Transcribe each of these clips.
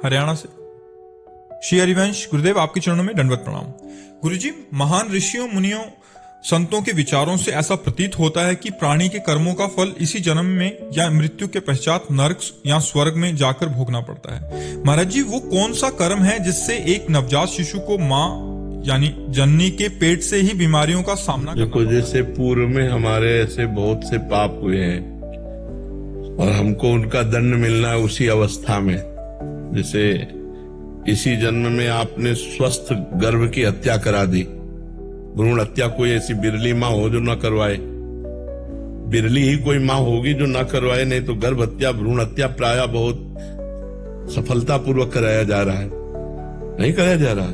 हरियाणा से। श्री हरिवंश गुरुदेव, आपके चरणों में दंडवत प्रणाम। गुरुजी, महान ऋषियों मुनियों संतों के विचारों से ऐसा प्रतीत होता है कि प्राणी के कर्मों का फल इसी जन्म में या मृत्यु के पश्चात नरक या स्वर्ग में जाकर भोगना पड़ता है। महाराज जी, वो कौन सा कर्म है जिससे एक नवजात शिशु को माँ यानी जननी के पेट से ही बीमारियों का सामना करना पड़ता है? जैसे पूर्व में हमारे ऐसे बहुत से पाप हुए हैं और हमको उनका दंड मिलना है उसी अवस्था में। जैसे इसी जन्म में आपने स्वस्थ गर्भ की हत्या करा दी। भ्रूण हत्या कोई ऐसी बिरली माँ हो जो ना करवाए, बिरली ही कोई माँ होगी जो ना करवाए, नहीं तो गर्भ हत्या भ्रूण हत्या प्राय बहुत सफलतापूर्वक कराया जा रहा है, नहीं कराया जा रहा।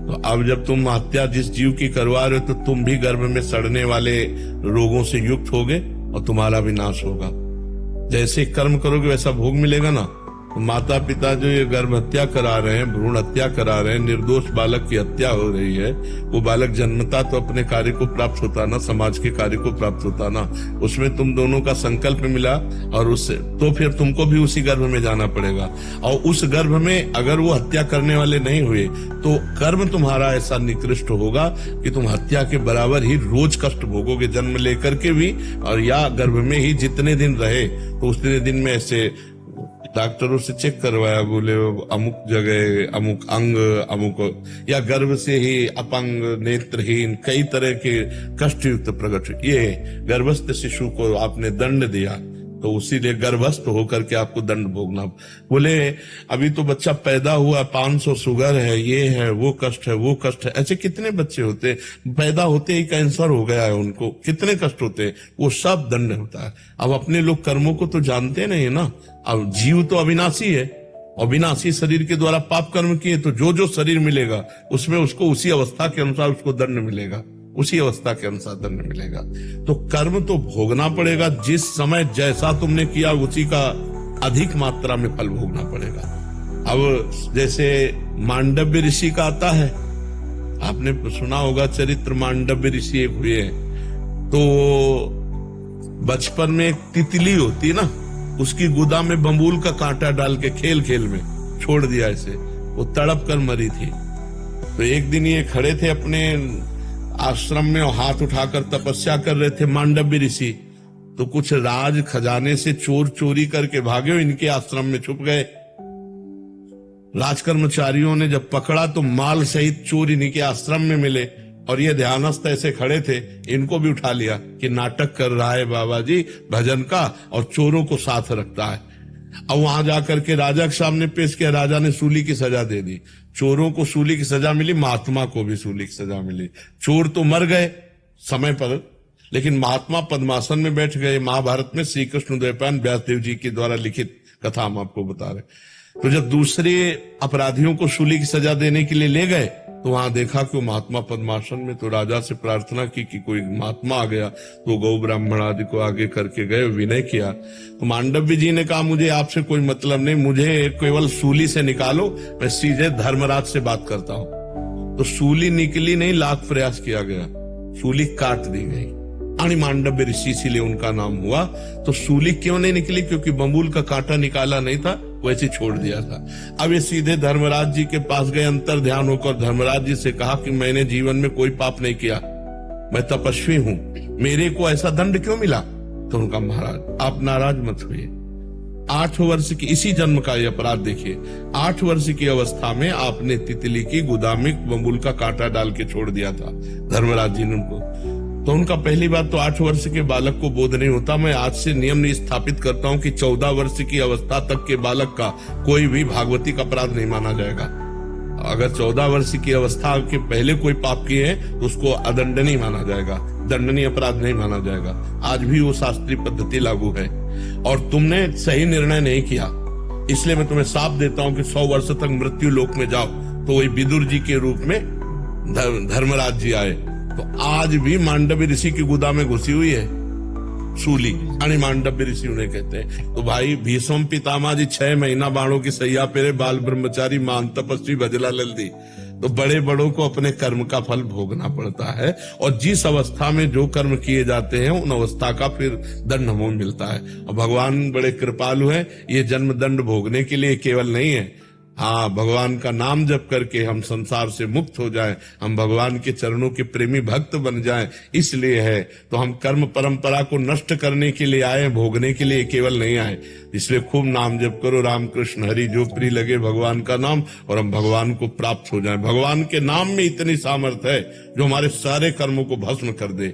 तो अब जब तुम हत्या जिस जीव की करवा रहे हो तो तुम भी गर्भ में सड़ने वाले रोगों से युक्त होगे और तुम्हारा भी नाश होगा। जैसे कर्म करोगे वैसा भोग मिलेगा ना। तो माता पिता जो ये गर्भ हत्या करा रहे हैं, भ्रूण हत्या करा रहे हैं, निर्दोष बालक की हत्या हो रही है, वो बालक जन्मता तो अपने कार्य को प्राप्त होता ना, समाज के कार्य को प्राप्त होता ना। उसमें तुम दोनों का संकल्प मिला और उससे तो फिर तुमको भी उसी गर्भ में जाना पड़ेगा। और उस गर्भ में अगर वो हत्या करने वाले नहीं हुए तो कर्म तुम्हारा ऐसा निकृष्ट होगा कि तुम हत्या के बराबर ही रोज कष्ट भोगोगे, जन्म लेकर के भी और या गर्भ में ही जितने दिन रहे। तो उतने दिन में ऐसे डॉक्टरों से चेक करवाया, बोले अमुक जगह अमुक अंग अमुक, या गर्भ से ही अपंग नेत्रहीन कई तरह के कष्ट युक्त प्रकट। ये गर्भस्थ शिशु को आपने दंड दिया तो उसीलिए गर्भस्थ होकर के आपको दंड भोगना। बोले अभी तो बच्चा पैदा हुआ, 500 शुगर है, ये है, वो कष्ट है, वो कष्ट है। ऐसे कितने बच्चे होते पैदा होते ही कैंसर हो गया है उनको, कितने कष्ट होते हैं, वो सब दंड होता है। अब अपने लोग कर्मों को तो जानते नहीं ना। अब जीव तो अविनाशी है, अविनाशी शरीर के द्वारा पाप कर्म किए तो जो जो शरीर मिलेगा उसमें उसको उसी अवस्था के अनुसार उसको दंड मिलेगा, उसी अवस्था के अनुसार दंड मिलेगा। तो कर्म तो भोगना पड़ेगा, जिस समय जैसा तुमने किया उसी का अधिक मात्रा में फल भोगना पड़ेगा। अब जैसे मांडव्य ऋषि का आता है, आपने सुना होगा चरित्र, मांडव्य ऋषि एक हुए हैं। तो बचपन में एक तितली होती ना, उसकी गुदा में बंबूल का कांटा डाल के खेल खेल में छोड़ दिया, ऐसे वो तड़प कर मरी थी। तो एक दिन ये खड़े थे अपने आश्रम में और हाथ उठाकर तपस्या कर रहे थे मांडव्य ऋषि। तो कुछ राज खजाने से चोर चोरी करके भागे और इनके आश्रम में छुप गए। राज कर्मचारियों ने जब पकड़ा तो माल सहित चोर इन्हीं के आश्रम में मिले और ये ध्यानस्थ ऐसे खड़े थे, इनको भी उठा लिया कि नाटक कर रहा है बाबा जी भजन का और चोरों को साथ रखता है। अब वहां जाकर के राजा के सामने पेश किया, राजा ने सूली की सजा दे दी। चोरों को सूली की सजा मिली, महात्मा को भी सूली की सजा मिली। चोर तो मर गए समय पर, लेकिन महात्मा पद्मासन में बैठ गए। महाभारत में श्री कृष्ण द्वैपायन व्यासदेव जी के द्वारा लिखित कथा हम आपको बता रहे। तो जब दूसरे अपराधियों को सूली की सजा देने के लिए ले गए तो वहां देखा कि वो महात्मा पद्मासन में। तो राजा से प्रार्थना की कि कोई महात्मा आ गया, तो गौ ब्राह्मण आदि को आगे करके गए, विनय किया। तो मांडव्य जी ने कहा मुझे आपसे कोई मतलब नहीं, मुझे केवल सूली से निकालो, मैं सीधे धर्मराज से बात करता हूं। तो सूली निकली नहीं, लाख प्रयास किया गया, सूली काट दी गई। आणि मांडव्य ऋषि इसीलिए उनका नाम हुआ। तो सूली क्यों नहीं निकली? क्योंकि बंबूल का कांटा निकाला नहीं था, वैसे छोड़ दिया था। अब ये सीधे धर्मराज जी के पास गए, अंतर ध्यान होकर धर्मराज जी से कहा कि मैंने जीवन में कोई पाप नहीं किया, मैं तपस्वी हूं, मेरे को ऐसा दंड क्यों मिला? तो उनका महाराज आप नाराज मत हुए। 8 वर्ष की इसी जन्म का ये अपराध देखिए, 8 वर्ष की अवस्था में आपने तितली की गुदा में बंबूल का कांटा डाल के छोड़ दिया था धर्मराज जी ने उनको। तो उनका पहली बात तो 8 वर्ष के बालक को बोध नहीं होता। मैं आज से नियम स्थापित करता हूं कि 14 वर्ष की अवस्था तक के बालक का कोई भी भागवती का अपराध नहीं माना जाएगा। अगर 14 वर्ष की अवस्था के पहले कोई पाप किए हैं तो उसको अदंडनीय माना जाएगा, दंडनीय अपराध नहीं माना जाएगा। आज भी वो शास्त्रीय पद्धति लागू है और तुमने सही निर्णय नहीं किया, इसलिए मैं तुम्हें साफ देता हूं कि 100 वर्ष तक मृत्यु लोक में जाओ। तो वही विदुर जी के रूप में धर्मराज जी आए। तो आज भी मांडव्य ऋषि की गुदा में घुसी हुई है सूली, यानी मांडव्य ऋषि उन्हें कहते हैं। तो भाई भीष्म पितामह जी 6 महीना बाणों की सैया पेरे, बाल ब्रह्मचारी, मान तपस्वी, भजला लल्दी। तो बड़े बड़ों को अपने कर्म का फल भोगना पड़ता है और जिस अवस्था में जो कर्म किए जाते हैं उन अवस्था का फिर दंड हमें मिलता है। और भगवान बड़े कृपालु हैं, ये जन्म दंड भोगने के लिए केवल नहीं है, हाँ, भगवान का नाम जप करके हम संसार से मुक्त हो जाएं, हम भगवान के चरणों के प्रेमी भक्त बन जाएं, इसलिए है। तो हम कर्म परंपरा को नष्ट करने के लिए आए, भोगने के लिए केवल नहीं आए। इसलिए खूब नाम जप करो, राम कृष्ण हरि, जो प्रिय लगे भगवान का नाम, और हम भगवान को प्राप्त हो जाएं। भगवान के नाम में इतनी सामर्थ्य है जो हमारे सारे कर्मों को भस्म कर दे।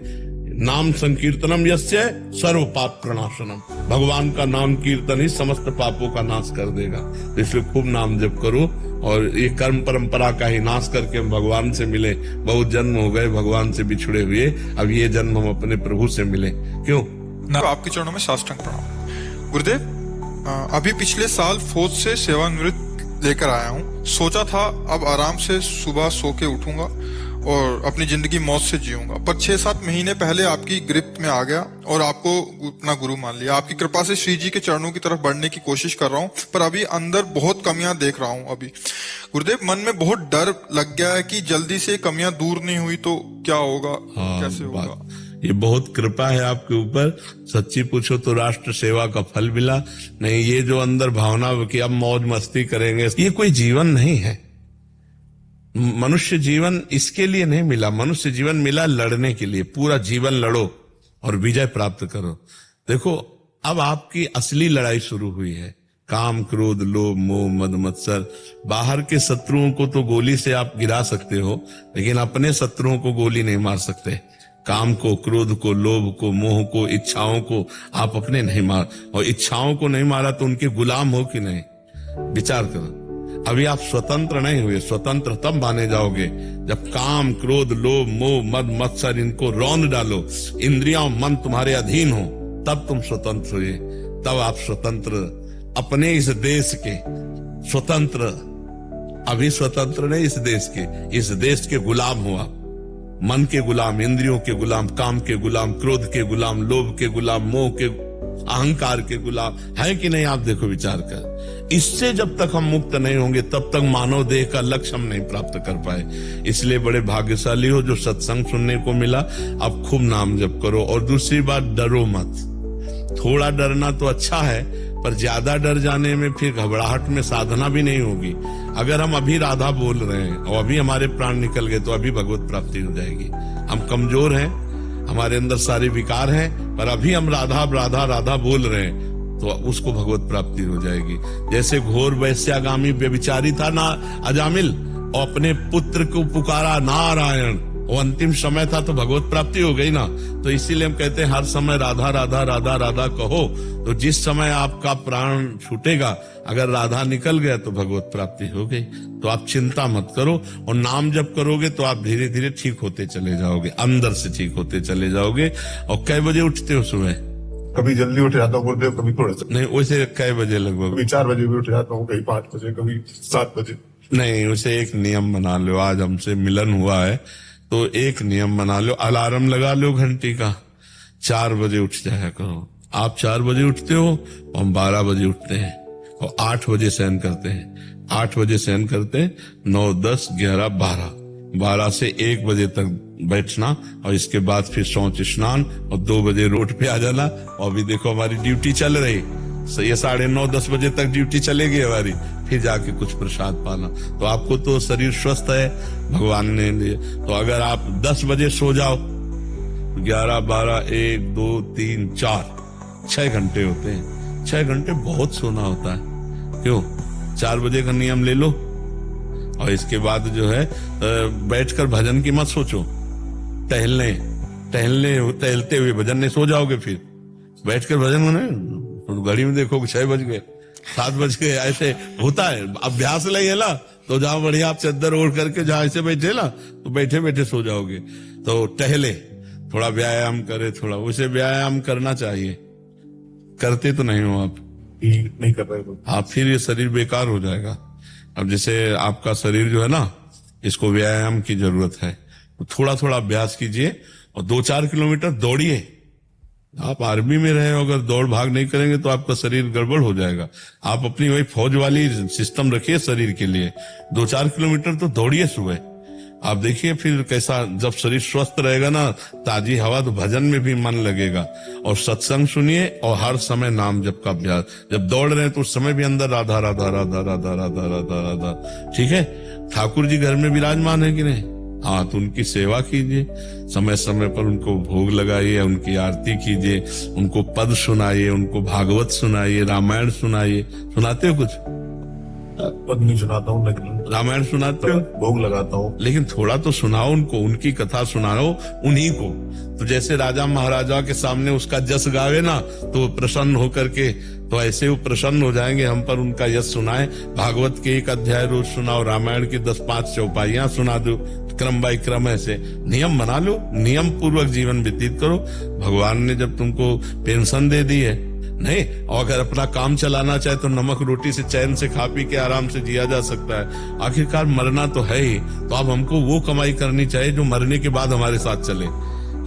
नाम संकीर्तनम यस्य सर्व पाप प्रणाशनम, भगवान का नाम कीर्तन ही समस्त पापों का नाश कर देगा। तो इसलिए खूब नाम जप करो, और ये कर्म परंपरा का ही नाश करके हम भगवान से मिले। बहुत जन्म हो गए भगवान से बिछड़े हुए, अब ये जन्म हम अपने प्रभु से मिले। क्यों ना आपके चरणों में साष्टांग प्रणाम। गुरुदेव, अभी पिछले साल फौज से सेवानिवृत्त लेकर आया हूँ। सोचा था अब आराम से सुबह सो के उठूंगा और अपनी जिंदगी मौत से जीऊंगा, पर 6-7 महीने पहले आपकी गिरफ्त में आ गया और आपको अपना गुरु मान लिया। आपकी कृपा से श्री जी के चरणों की तरफ बढ़ने की कोशिश कर रहा हूँ, पर अभी अंदर बहुत कमियां देख रहा हूँ। अभी गुरुदेव, मन में बहुत डर लग गया है कि जल्दी से कमियां दूर नहीं हुई तो क्या होगा, कैसे होगा। ये बहुत कृपा है आपके ऊपर। सच्ची पूछो तो राष्ट्र सेवा का फल मिला। नहीं, ये जो अंदर भावना कि अब मौज मस्ती करेंगे, ये कोई जीवन नहीं है। मनुष्य जीवन इसके लिए नहीं मिला, मनुष्य जीवन मिला लड़ने के लिए। पूरा जीवन लड़ो और विजय प्राप्त करो। देखो, अब आपकी असली लड़ाई शुरू हुई है। काम, क्रोध, लोभ, मोह, मद, मत्सर। बाहर के शत्रुओं को तो गोली से आप गिरा सकते हो, लेकिन अपने शत्रुओं को गोली नहीं मार सकते। काम को, क्रोध को, लोभ को, मोह को, इच्छाओं को आप अपने नहीं मार, और इच्छाओं को नहीं मारा तो उनके गुलाम हो कि नहीं, विचार करो। अभी आप स्वतंत्र नहीं हुए। स्वतंत्र तब माने जाओगे जब काम, क्रोध, लोभ, मोह, मद, मत्सर इनको रौंद डालो, इंद्रियां, मन तुम्हारे अधीन हो, तब तुम स्वतंत्र हुए। तब आप स्वतंत्र, अपने इस देश के स्वतंत्र, अभी स्वतंत्र नहीं इस देश के, इस देश के गुलाम हो आप। मन के गुलाम, इंद्रियों के गुलाम, काम के गुलाम, क्रोध के गुलाम, लोभ के गुलाम, मोह के, अहंकार के गुलाम है कि नहीं। आप देखो, विचार कर। इससे जब तक हम मुक्त नहीं होंगे तब तक मानव देह का लक्ष्य हम नहीं प्राप्त कर पाए। इसलिए बड़े भाग्यशाली हो जो सत्संग सुनने को मिला। आप खूब नाम जप करो, और दूसरी बात, डरो मत। थोड़ा डरना तो अच्छा है, पर ज्यादा डर जाने में फिर घबराहट में साधना भी नहीं होगी। अगर हम अभी राधा बोल रहे हैं और अभी हमारे प्राण निकल गए तो अभी भगवत प्राप्ति हो जाएगी। हम कमजोर हैं, हमारे अंदर सारे विकार हैं, पर अभी हम राधा राधा राधा बोल रहे हैं तो उसको भगवत प्राप्ति हो जाएगी। जैसे घोर वैश्यागामी व्यभिचारी था ना अजामिल, और अपने पुत्र को पुकारा नारायण, वो अंतिम समय था तो भगवत प्राप्ति हो गई ना। तो इसीलिए हम कहते हैं हर समय राधा राधा राधा राधा कहो। तो जिस समय आपका प्राण छूटेगा, अगर राधा निकल गया तो भगवत प्राप्ति हो गई। तो आप चिंता मत करो, और नाम जप करोगे तो आप धीरे धीरे ठीक होते चले जाओगे, अंदर से ठीक होते चले जाओगे। और कै बजे उठते हो सुबह? कभी जल्दी उठ जाता हूँ गुरुदेव, कभी थोड़ा सा नहीं, वैसे कै बजे लगभग? कभी 4 बजे भी उठ जाता हूँ, कभी 5 बजे, कभी 7 बजे। नहीं, उसे एक नियम बना लो। आज हमसे मिलन हुआ है तो एक नियम बना लो, अलार्म लगा लो घंटी का, 4 बजे उठ जाया करो। आप 4 बजे उठते हो, हम 12 बजे उठते हैं, और 8 बजे शयन करते हैं। 8 बजे शयन करते हैं, 9, 10, 11, 12 से 1 बजे तक बैठना, और इसके बाद फिर शौच स्नान, और 2 बजे रोड पे आ जाना। और अभी देखो हमारी ड्यूटी चल रही, ये 9:30, 10 बजे तक ड्यूटी चलेगी हमारी, फिर जाके कुछ प्रसाद पाना। तो आपको तो शरीर स्वस्थ है भगवान ने दिया। तो अगर आप 10 बजे सो जाओ, 11, 12, 1, 2, 3, 4, 6 घंटे होते हैं। 6 घंटे बहुत सोना होता है। क्यों? 4 बजे का नियम ले लो, और इसके बाद जो है बैठकर भजन की मत सोचो, टहलते हुए भजन नहीं, सो जाओगे। फिर बैठकर भजन में तो घड़ी में देखो 6 बज गए, 7 बज गए, ऐसे होता है। अभ्यास नहीं है ना, तो जहां बढ़िया आप चद्दर ओढ़ करके जहां ऐसे बैठे ना, तो बैठे बैठे सो जाओगे। तो टहले, थोड़ा व्यायाम करे, थोड़ा वैसे व्यायाम करना चाहिए। करते तो नहीं हो आप? नहीं कर रहे। आप फिर ये शरीर बेकार हो जाएगा। अब जैसे आपका शरीर जो है ना, इसको व्यायाम की जरूरत है, तो थोड़ा थोड़ा अभ्यास कीजिए, और 2-4 किलोमीटर दौड़िए। आप आर्मी में रहे, अगर दौड़ भाग नहीं करेंगे तो आपका शरीर गड़बड़ हो जाएगा। आप अपनी वही फौज वाली सिस्टम रखिए शरीर के लिए। 2-4 किलोमीटर तो दौड़िए सुबह, आप देखिए फिर कैसा, जब शरीर स्वस्थ रहेगा ना, ताजी हवा, तो भजन में भी मन लगेगा। और सत्संग सुनिए और हर समय नाम जप का अभ्यास। जब दौड़ रहे हैं तो उस समय भी अंदर राधा राधा राधा राधा राधा राधा राधा। ठीक है, ठाकुर जी घर में विराजमान है कि नहीं? हाँ, तो उनकी सेवा कीजिए, समय समय पर उनको भोग लगाइए, उनकी आरती कीजिए, उनको पद सुनाइए, उनको भागवत सुनाइए, रामायण सुनाइए। सुनाते हो कुछ? पद नहीं सुनाता हूँ, लेकिन रामायण सुनाते हो? भोग लगाता हूँ। लेकिन थोड़ा तो सुनाओ उनको, उनकी कथा सुनाओ उन्हीं को। तो जैसे राजा महाराजा के सामने उसका जस गावे ना, तो वो प्रसन्न होकर के, तो ऐसे वो प्रसन्न हो जाएंगे हम पर उनका यश सुनाए। भागवत के 1 अध्याय रोज सुनाओ, रामायण की 10-5 चौपाइयां सुना दो, क्रम बाय क्रम ऐसे नियम बना लो, नियम पूर्वक जीवन व्यतीत करो। भगवान ने जब तुमको पेंशन दे दी है, नहीं, और अगर अपना काम चलाना चाहे तो नमक रोटी से चैन से खा पी के आराम से जिया जा सकता है। आखिरकार मरना तो है ही, तो अब हमको वो कमाई करनी चाहिए जो मरने के बाद हमारे साथ चले।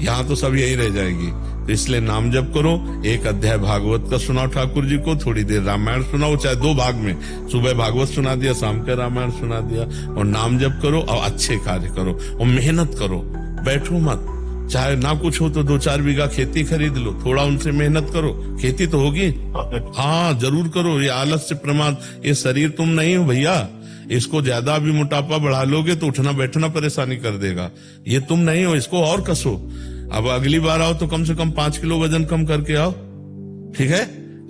यहाँ तो सब यही रह जाएगी। तो इसलिए नाम जप करो, 1 अध्याय भागवत का सुनाओ ठाकुर जी को, थोड़ी देर रामायण सुनाओ, चाहे 2 भाग में, सुबह भागवत सुना दिया, शाम का रामायण सुना दिया, और नाम जप करो और अच्छे कार्य करो और मेहनत करो, बैठो मत। चाहे ना कुछ हो तो 2-4 बीघा खेती खरीद लो, थोड़ा उनसे मेहनत करो, खेती तो होगी। हाँ, जरूर करो। ये आलस से प्रमाद, ये शरीर तुम नहीं हो भैया, इसको ज्यादा भी मोटापा बढ़ा लोगे तो उठना बैठना परेशानी कर देगा। ये तुम नहीं हो, इसको और कसो। अब अगली बार आओ तो कम से कम 5 किलो वजन कम करके आओ, ठीक है?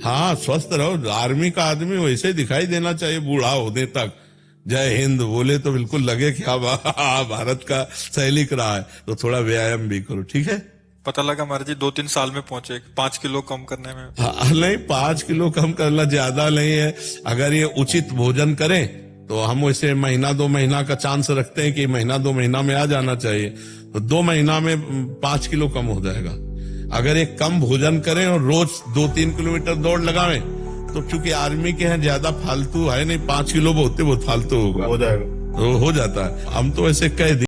हाँ, स्वस्थ रहो। आर्मी का आदमी वैसे दिखाई देना चाहिए बूढ़ा होने तक। जय हिंद बोले तो बिल्कुल लगे कि हाँ भारत का सैनिक रहा है। तो थोड़ा व्यायाम भी करो, ठीक है? पता लगा महाराज जी 2-3 साल में पहुंचे 5 किलो कम करने में। हाँ, नहीं, 5 किलो कम करना ज्यादा नहीं है। अगर ये उचित भोजन करें तो हम वैसे 1-2 महीना का चांस रखते हैं कि 1-2 महीना में आ जाना चाहिए। तो 2 महीना में 5 किलो कम हो जाएगा। अगर एक कम भोजन करें और रोज 2-3 किलोमीटर दौड़ लगावें, तो चूंकि आर्मी के हैं ज्यादा फालतू है नहीं, 5 किलो बहुत फालतू होगा, हो जाएगा, तो हो जाता है। हम तो ऐसे कह दिए